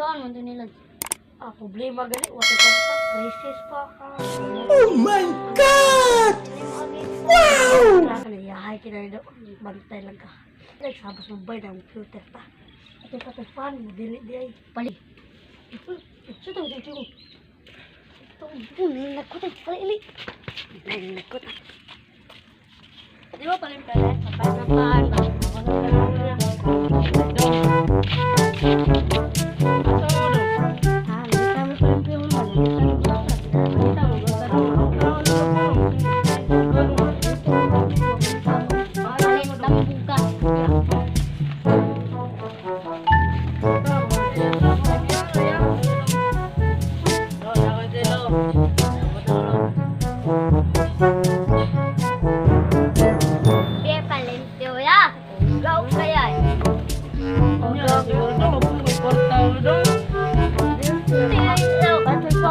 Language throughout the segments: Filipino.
Saan mo doon nila? Problema gani. Wala pa sa crisis pa ka. Oh my God! Wow! Yahay kinari daw. Bantay lang ka. Sabas mo ba ng computer ta? Ito ka ito fan mo. Dili di ay. Pali. Ito. Nilagkot ay palili. Nilagkot ay. Di ba palim ka na? Kapan.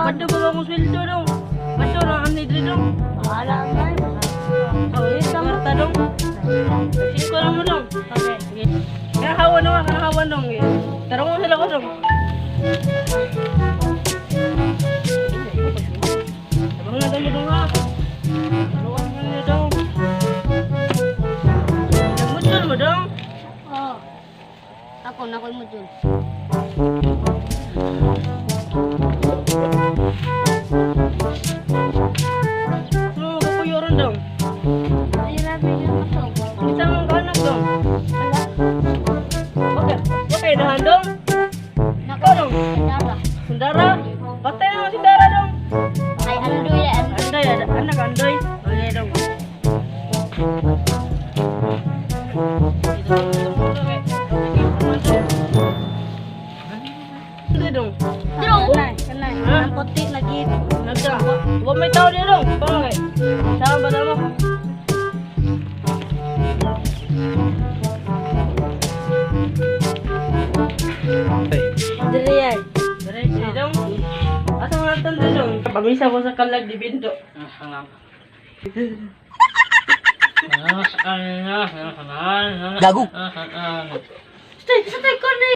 Ba't ba akong sweldo dong? Ba't na ang nidri dong? Bahala nga eh. Kwarta dong? Siko lang mo dong? Okay. Kanahawan dong, kanahawan dong. Tarong mo sila ko dong. Tarong na dong dong ha. Tarong na dong. Nagmudyon mo dong? Oo. Ako na ko'y module. Ano kapuyuran dong? Ay, rabi nga matog. Isang ang kanak dong? Wala. Okay, dahan dong? Ikaw dong? Sandara. Sundara? Patay naman si Dara dong? Ay, andoy yan. Anday, anak anday. Okay dong. Anday dong. Kanay, kanay. Ang puti na gid. Nagda. Huwag may tao niya dong. Okay. Saan ba mo? Diri ay. Dire dong. Asa mo natin din dong? Pamisa ko sa kalag di binto. Gago! Stay ko ni.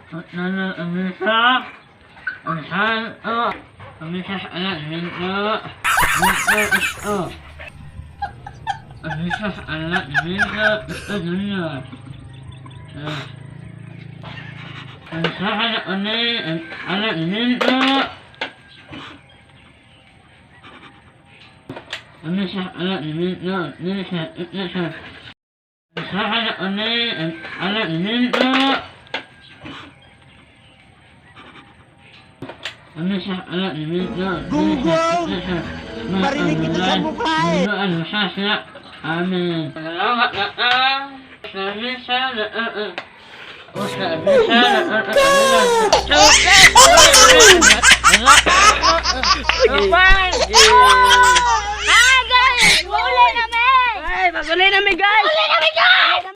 Gunggong! Marinig kita sa mukha eh! Amin. Oh my God!